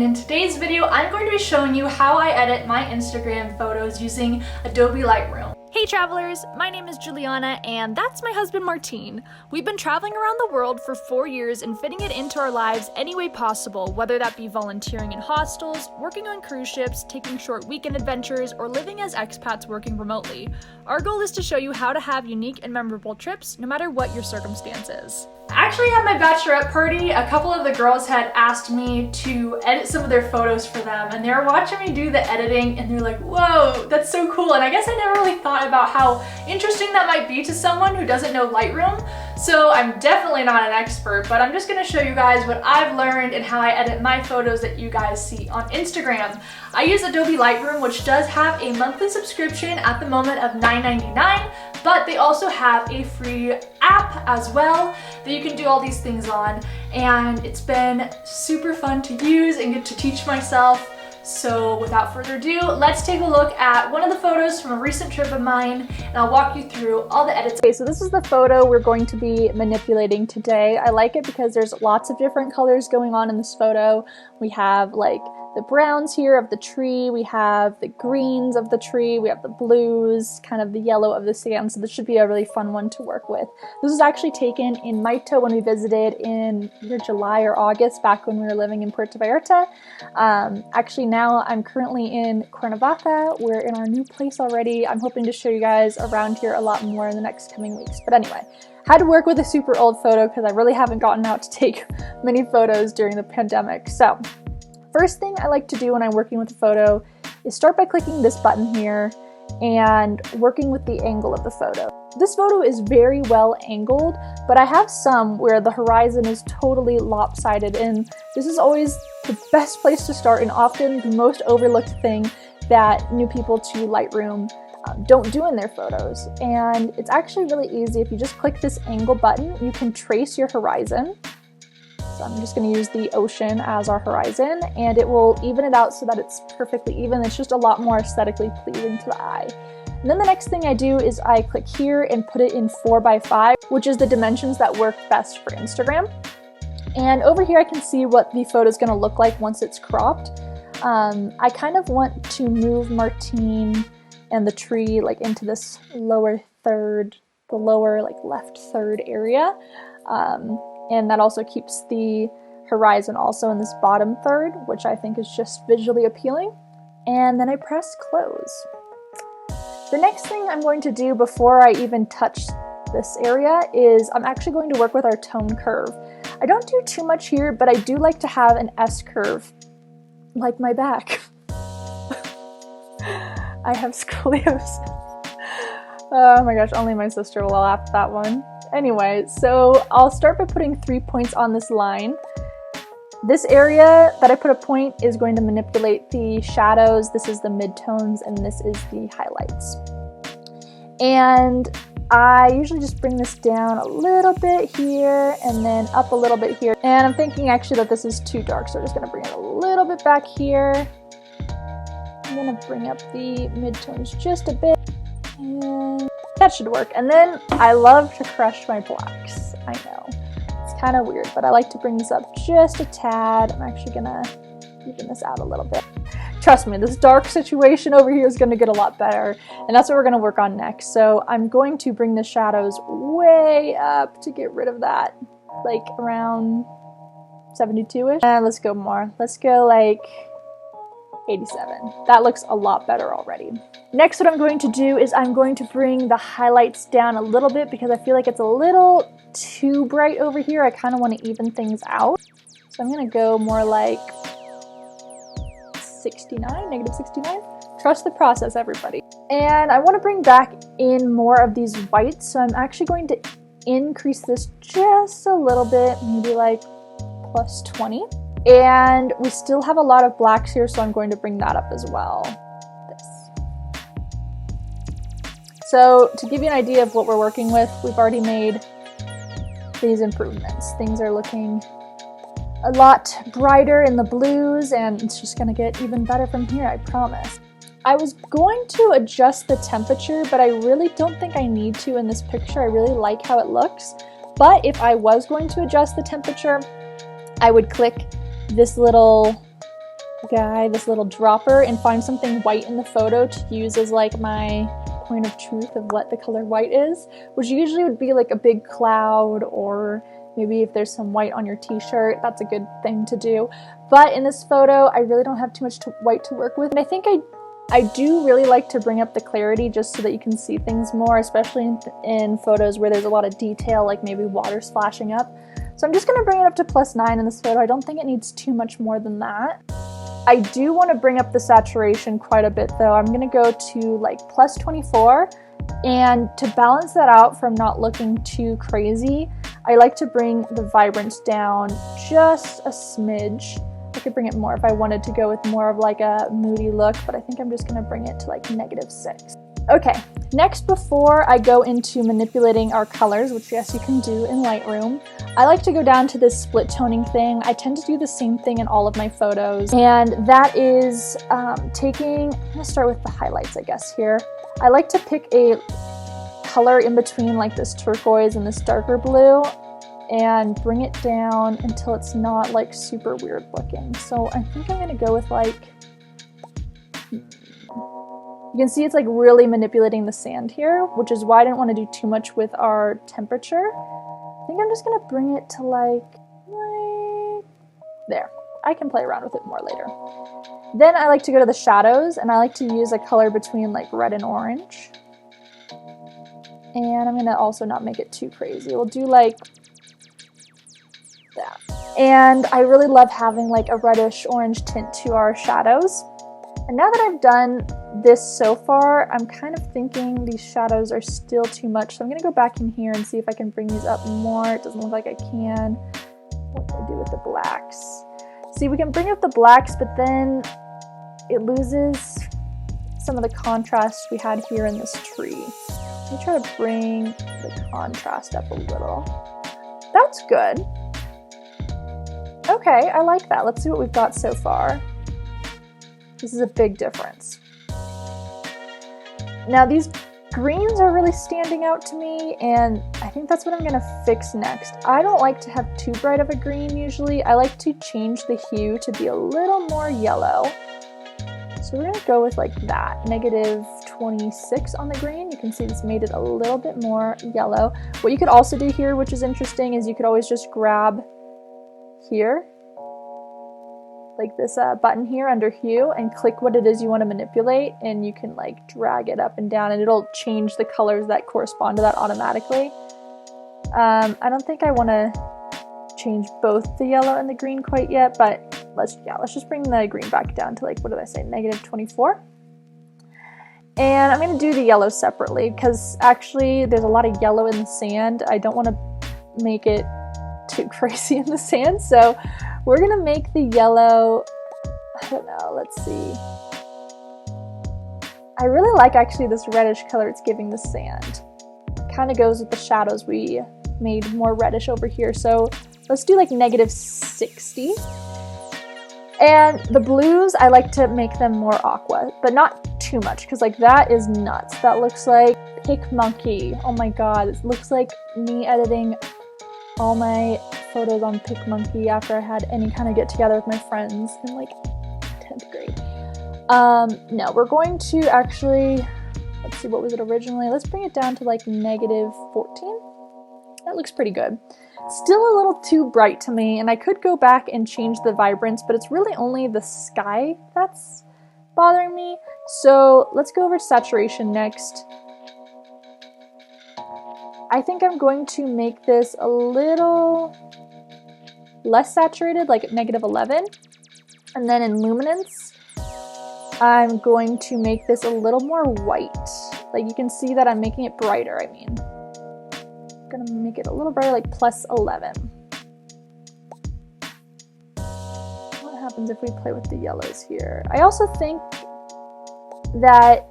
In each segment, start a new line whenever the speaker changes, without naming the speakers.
In today's video, I'm going to be showing you how I edit my Instagram photos using Adobe Lightroom.
Hey travelers, my name is Juliana and that's my husband Martine. We've been traveling around the world for 4 years and fitting it into our lives any way possible, whether that be volunteering in hostels, working on cruise ships, taking short weekend adventures, or living as expats working remotely. Our goal is to show you how to have unique and memorable trips no matter what your circumstances.
Actually, at my bachelorette party, a couple of the girls had asked me to edit some of their photos for them, and they were watching me do the editing and they're like, whoa, that's so cool. And I guess I never really thought about how interesting that might be to someone who doesn't know Lightroom. So I'm definitely not an expert, but I'm just gonna show you guys what I've learned and how I edit my photos that you guys see on Instagram. I use Adobe Lightroom, which does have a monthly subscription at the moment of $9.99, but they also have a free app as well that you can do all these things on, and it's been super fun to use and get to teach myself. So without further ado, let's take a look at one of the photos from a recent trip of mine, and I'll walk you through all the edits.
Okay, so this is the photo we're going to be manipulating today. I like it because there's lots of different colors going on in this photo. We have like the browns here of the tree, we have the greens of the tree, we have the blues, kind of the yellow of the sand, so this should be a really fun one to work with. This was actually taken in Maito when we visited in either July or August, back when we were living in Puerto Vallarta. Actually now I'm currently in Cuernavaca. We're in our new place already. I'm hoping to show you guys around here a lot more in the next coming weeks. But anyway, had to work with a super old photo because I really haven't gotten out to take many photos during the pandemic. So first thing I like to do when I'm working with a photo is start by clicking this button here and working with the angle of the photo. This photo is very well angled, but I have some where the horizon is totally lopsided, and this is always the best place to start and often the most overlooked thing that new people to Lightroom don't do in their photos. And it's actually really easy. If you just click this angle button, you can trace your horizon. So I'm just going to use the ocean as our horizon, and it will even it out so that it's perfectly even. It's just a lot more aesthetically pleasing to the eye. And then the next thing I do is I click here and put it in 4x5, which is the dimensions that work best for Instagram. And over here I can see what the photo is going to look like once it's cropped. I kind of want to move Martine and the tree like into this lower third, the lower like left third area. And that also keeps the horizon also in this bottom third, which I think is just visually appealing. And then I press close. The next thing I'm going to do before I even touch this area is I'm actually going to work with our tone curve. I don't do too much here, but I do like to have an S curve, like my back. I have scoliosis. Oh my gosh, only my sister will laugh at that one. Anyway, so I'll start by putting 3 points on this line. This area that I put a point is going to manipulate the shadows. This is the midtones and this is the highlights. And I usually just bring this down a little bit here and then up a little bit here. And I'm thinking actually that this is too dark, so I'm just going to bring it a little bit back here. I'm going to bring up the midtones just a bit. And that should work. And then I love to crush my blacks. I know, it's kind of weird, but I like to bring this up just a tad. I'm actually gonna even this out a little bit. Trust me, this dark situation over here is gonna get a lot better, and that's what we're gonna work on next. So I'm going to bring the shadows way up to get rid of that, like around 72-ish. And let's go more. Let's go like 87. That looks a lot better already. Next, what I'm going to do is I'm going to bring the highlights down a little bit because I feel like it's a little too bright over here. I kind of want to even things out. So I'm going to go more like 69, negative 69. Trust the process, everybody. And I want to bring back in more of these whites. So I'm actually going to increase this just a little bit, maybe like plus 20. And we still have a lot of blacks here, so I'm going to bring that up as well. So to give you an idea of what we're working with, we've already made these improvements. Things are looking a lot brighter in the blues, and it's just going to get even better from here, I promise. I was going to adjust the temperature, but I really don't think I need to in this picture. I really like how it looks. But if I was going to adjust the temperature, I would click this little guy, this little dropper, and find something white in the photo to use as like my point of truth of what the color white is, which usually would be like a big cloud, or maybe if there's some white on your t-shirt, that's a good thing to do. But in this photo, I really don't have too much white to work with, and I think I do really like to bring up the clarity just so that you can see things more, especially in photos where there's a lot of detail, like maybe water splashing up. So I'm just going to bring it up to +9 in this photo. I don't think it needs too much more than that. I do want to bring up the saturation quite a bit though. I'm going to go to like +24, and to balance that out from not looking too crazy, I like to bring the vibrance down just a smidge. I could bring it more if I wanted to go with more of like a moody look, but I think I'm just gonna bring it to like -6. Okay, next, before I go into manipulating our colors, which yes, you can do in Lightroom, I like to go down to this split toning thing. I tend to do the same thing in all of my photos, and that is I'm gonna start with the highlights, I guess, here. I like to pick a color in between like this turquoise and this darker blue, and bring it down until it's not like super weird looking. So I think I'm gonna go with like, you can see it's like really manipulating the sand here, which is why I didn't want to do too much with our temperature. I think I'm just gonna bring it to like there. I can play around with it more later. Then I like to go to the shadows, and I like to use a color between like red and orange. And I'm gonna also not make it too crazy. We'll do like that. And I really love having like a reddish orange tint to our shadows. And now that I've done this so far, I'm kind of thinking these shadows are still too much. So I'm gonna go back in here and see if I can bring these up more. It doesn't look like I can. What do I do with the blacks? See, we can bring up the blacks, but then it loses some of the contrast we had here in this tree. Let me try to bring the contrast up a little. That's good. Okay, I like that. Let's see what we've got so far. This is a big difference. Now these greens are really standing out to me, and I think that's what I'm gonna fix next. I don't like to have too bright of a green usually. I like to change the hue to be a little more yellow. So we're gonna go with like that, -26 on the green. You can see this made it a little bit more yellow. What you could also do here, which is interesting, is you could always just grab here, like this button here under hue, and click what it is you want to manipulate, and you can like drag it up and down, and it'll change the colors that correspond to that automatically. I don't think I want to change both the yellow and the green quite yet, but let's just bring the green back down to like, what did I say, -24. And I'm going to do the yellow separately because actually there's a lot of yellow in the sand. I don't want to make it too crazy in the sand, so we're going to make the yellow, I don't know, let's see. I really like actually this reddish color it's giving the sand. Kind of goes with the shadows we made more reddish over here, so let's do like -60. And the blues, I like to make them more aqua, but not too much, because like that is nuts. That looks like Photomonkey. Oh my god, it looks like me editing all my photos on Photomonkey after I had any kind of get together with my friends in like 10th grade. No, we're going to actually, let's see, what was it originally? Let's bring it down to like -14. That looks pretty good. Still a little too bright to me, and I could go back and change the vibrance, but it's really only the sky that's bothering me. So let's go over to saturation next. I think I'm going to make this a little less saturated, like at -11. And then in luminance, I'm going to make this a little more white. Like you can see that I'm making it brighter, I mean. I'm gonna make it a little brighter, like +11. What happens if we play with the yellows here? I also think that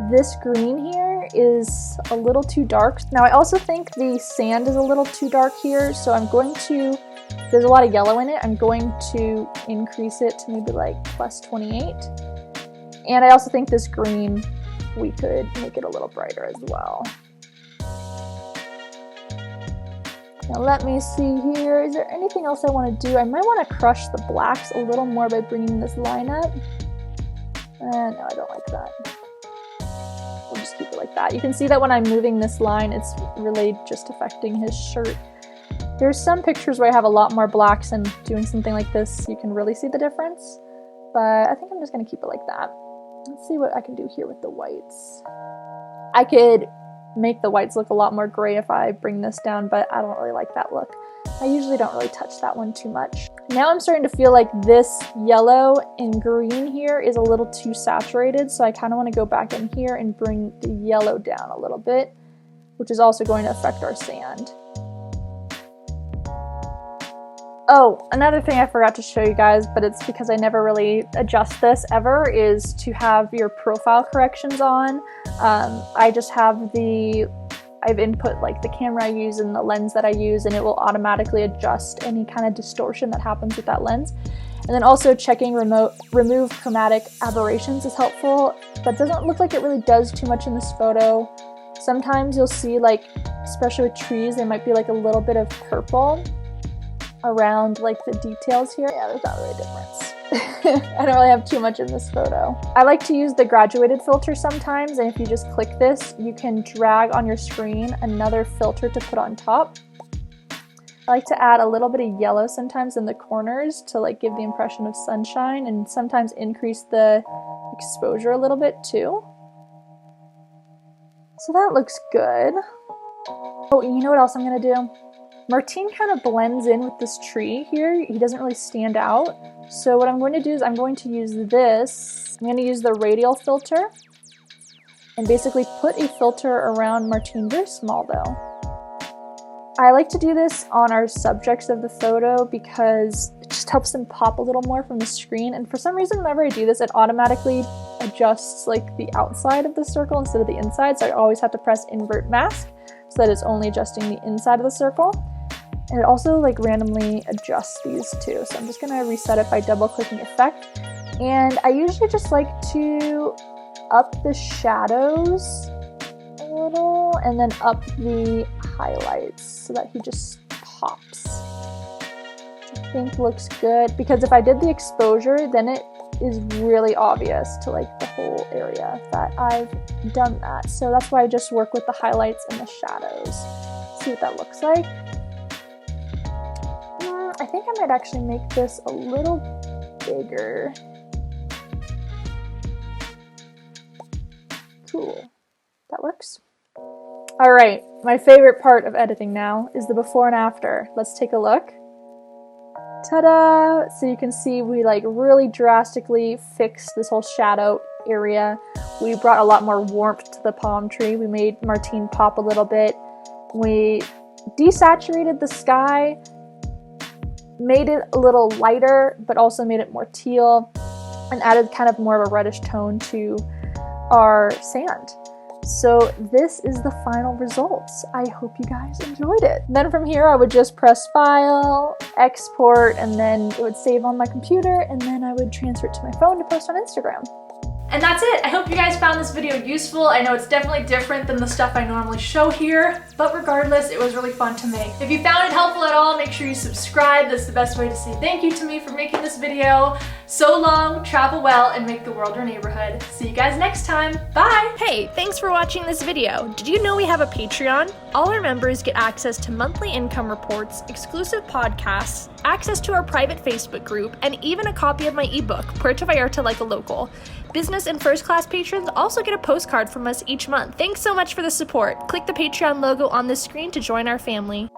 this green here is a little too dark. Now I also think the sand is a little too dark here, so I'm going to, there's a lot of yellow in it, I'm going to increase it to maybe like +28. And I also think this green, we could make it a little brighter as well. Now let me see here. Is there anything else I want to do? I might want to crush the blacks a little more by bringing this line up. No, I don't like that. We'll just keep it like that. You can see that when I'm moving this line, it's really just affecting his shirt. There's some pictures where I have a lot more blacks, and doing something like this, you can really see the difference. But I think I'm just going to keep it like that. Let's see what I can do here with the whites. I could make the whites look a lot more gray if I bring this down, but I don't really like that look. I usually don't really touch that one too much. Now I'm starting to feel like this yellow and green here is a little too saturated, so I kind of want to go back in here and bring the yellow down a little bit, which is also going to affect our sand. Oh, another thing I forgot to show you guys, but it's because I never really adjust this ever, is to have your profile corrections on. I just have I've input like the camera I use and the lens that I use, and it will automatically adjust any kind of distortion that happens with that lens. And then also checking remove chromatic aberrations is helpful, but doesn't look like it really does too much in this photo. Sometimes you'll see, like, especially with trees, there might be like a little bit of purple around like the details here. Yeah, there's not really a difference. I don't really have too much in this photo. I like to use the graduated filter sometimes, and if you just click this, you can drag on your screen another filter to put on top. I like to add a little bit of yellow sometimes in the corners to like give the impression of sunshine, and sometimes increase the exposure a little bit too. So that looks good. Oh, you know what else I'm gonna do? Martin kind of blends in with this tree here. He doesn't really stand out. So what I'm going to do is I'm going to use this. I'm going to use the radial filter and basically put a filter around Martin, very small though. I like to do this on our subjects of the photo because it just helps them pop a little more from the screen. And for some reason, whenever I do this, it automatically adjusts like the outside of the circle instead of the inside. So I always have to press invert mask so that it's only adjusting the inside of the circle. And it also like randomly adjusts these too. So I'm just gonna reset it by double clicking effect. And I usually just like to up the shadows a little and then up the highlights so that he just pops. Which I think looks good, because if I did the exposure, then it is really obvious to like the whole area that I've done that. So that's why I just work with the highlights and the shadows. See what that looks like. I think I might actually make this a little bigger. Cool. That works. All right, my favorite part of editing now is the before and after. Let's take a look. Ta-da! So you can see we like really drastically fixed this whole shadow area. We brought a lot more warmth to the palm tree. We made Martin pop a little bit. We desaturated the sky, made it a little lighter, but also made it more teal, and added kind of more of a reddish tone to our sand. So this is the final results. I hope you guys enjoyed it. Then from here, I would just press File, Export, and then it would save on my computer, and then I would transfer it to my phone to post on Instagram.
And that's it. I hope you guys found this video useful. I know it's definitely different than the stuff I normally show here, but regardless, it was really fun to make. If you found it helpful at all, make sure you subscribe. That's the best way to say thank you to me for making this video. So long, travel well, and make the world your neighborhood. See you guys next time. Bye!
Hey, thanks for watching this video. Did you know we have a Patreon? All our members get access to monthly income reports, exclusive podcasts, access to our private Facebook group, and even a copy of my ebook, Puerto Vallarta Like a Local. Business and first class patrons also get a postcard from us each month. Thanks so much for the support. Click the Patreon logo on this screen to join our family.